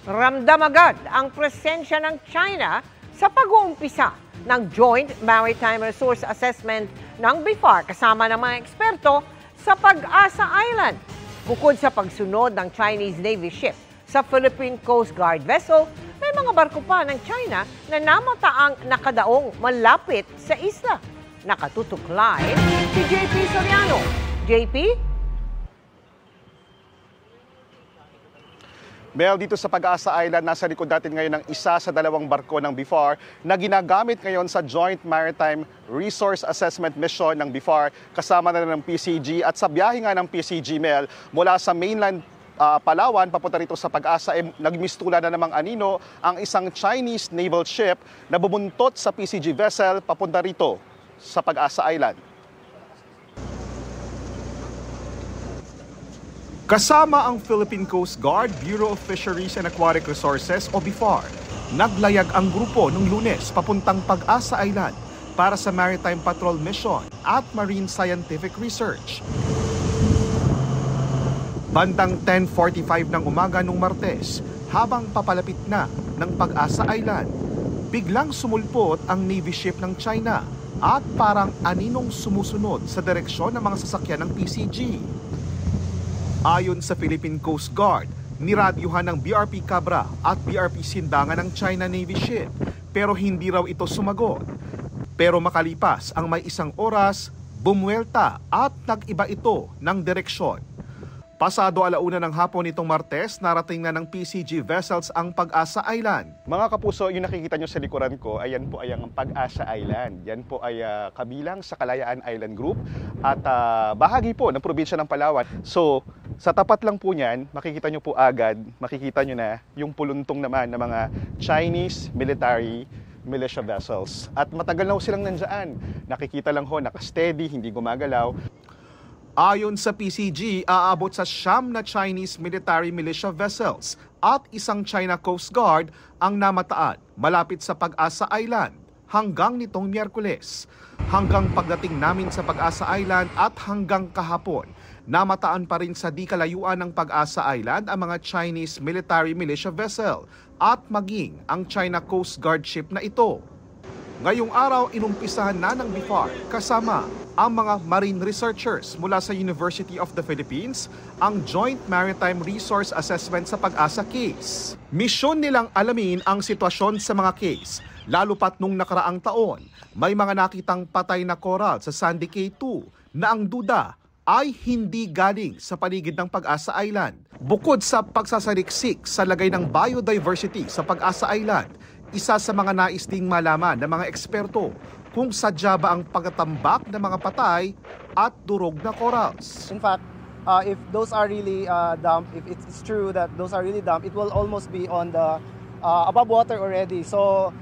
ramdam agad ang presensya ng China sa pag-uumpisa ng Joint Maritime Resource Assessment ng BIFAR kasama ng mga eksperto sa Pag-asa Island. Bukod sa pagsunod ng Chinese Navy ship sa Philippine Coast Guard vessel, may mga barko pa ng China na namataang nakadaong malapit sa isla. Nakatutok live si JP Soriano. JP? Mel, dito sa Pag-asa Island, nasa likod natin ngayon ng isa sa dalawang barko ng BIFAR na ginagamit ngayon sa Joint Maritime Resource Assessment Mission ng BIFAR kasama na ng PCG at sa biyahe nga ng PCG, Mel, mula sa mainland Palawan, papunta rito sa Pag-asa, nagmistula na namang anino ang isang Chinese naval ship na bubuntot sa PCG vessel papunta rito sa Pag-asa Island. Kasama ang Philippine Coast Guard, Bureau of Fisheries and Aquatic Resources o BIFAR, naglayag ang grupo noong Lunes papuntang Pag-asa Island para sa Maritime Patrol Mission at Marine Scientific Research. Bandang 10:45 ng umaga nung Martes, habang papalapit na ng Pag-asa Island, biglang sumulpot ang Navy ship ng China at parang aninong sumusunod sa direksyon ng mga sasakyan ng PCG. Ayon sa Philippine Coast Guard, niradyuhan ng BRP Cabra at BRP Sindangan ng China Navy ship pero hindi raw ito sumagot. Pero makalipas ang may isang oras, bumuelta at nag-iba ito ng direksyon. Pasado 1:00 ng hapon nitong Martes, narating na ng PCG vessels ang Pag-asa Island. Mga kapuso, yung nakikita nyo sa likuran ko, ayan po ay ang Pag-asa Island. Yan po ay kabilang sa Kalayaan Island Group at bahagi po ng probinsya ng Palawan. So, sa tapat lang po niyan, makikita nyo po agad, makikita nyo na yung puluntong naman ng mga Chinese military militia vessels. At matagal na ho silang nandyan. Nakikita lang ho, nakasteady, hindi gumagalaw. Ayon sa PCG, aabot sa 9 na Chinese military militia vessels at isang China Coast Guard ang namataan malapit sa Pag-asa Island hanggang nitong Miyerkules. Hanggang pagdating namin sa Pag-asa Island at hanggang kahapon, namataan pa rin sa di kalayuan ng Pag-asa Island ang mga Chinese military militia vessel at maging ang China Coast Guard ship na ito. Ngayong araw, inumpisahan na ng BIFAR kasama ang mga marine researchers mula sa University of the Philippines ang Joint Maritime Resource Assessment sa Pag-asa case. Misyon nilang alamin ang sitwasyon sa mga case, lalo pat nung nakaraang taon, may mga nakitang patay na coral sa Sandy Cay 2 na ang duda ay hindi galing sa paligid ng Pag-asa Island. Bukod sa pagsasaliksik sa lagay ng biodiversity sa Pag-asa Island, isa sa mga nais ding malaman ng mga eksperto kung sadya ba ang pagtatambak ng mga patay at durog na corals. In fact, if those are really dumped, if it's true that those are really dumped, it will almost be on the above water already. So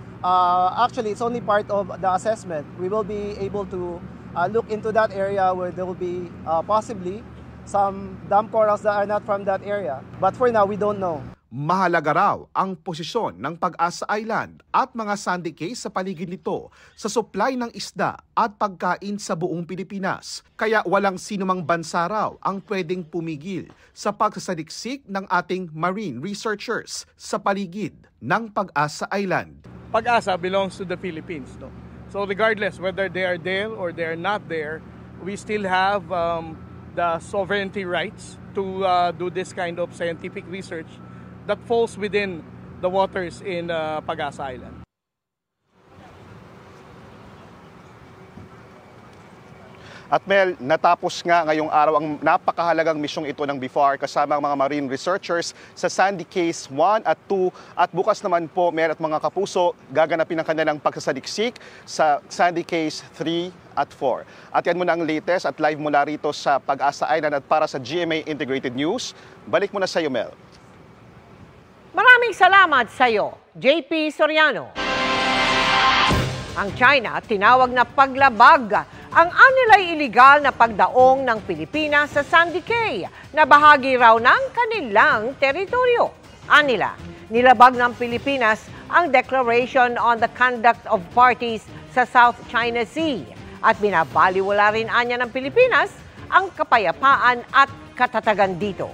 actually, it's only part of the assessment. We will be able to look into that area where there will be possibly some dump corals that are not from that area. But for now, we don't know. Mahalaga raw ang posisyon ng Pag-asa Island at mga sandy cays sa paligid nito sa supply ng isda at pagkain sa buong Pilipinas. Kaya walang sinumang bansa raw ang pwedeng pumigil sa pagsasaliksik ng ating marine researchers sa paligid ng Pag-asa Island. Pag-asa belongs to the Philippines. No? So regardless whether they are there or they are not there, we still have the sovereignty rights to do this kind of scientific research that falls within the waters in Pag-asa Island. At Mel, natapos nga ngayong araw ang napakahalagang misyong ito ng BIFAR kasama ang mga marine researchers sa Sandy Cays 1 at 2 at bukas naman po, Mel at mga kapuso, gaganapin ang kanilang pagsasaliksik sa Sandy Cays 3 at 4. At yan muna ang latest at live mula rito sa Pag-asa Island at para sa GMA Integrated News, balik muna sa iyo, Mel. Maraming salamat sa iyo, JP Soriano. Ang China tinawag na paglabag ang anilay iligal na pagdaong ng Pilipinas sa Sandy Cay na bahagi raw ng kanilang teritoryo. Anila, nilabag ng Pilipinas ang Declaration on the Conduct of Parties sa South China Sea at binabaliwala rin anya ng Pilipinas ang kapayapaan at katatagan dito.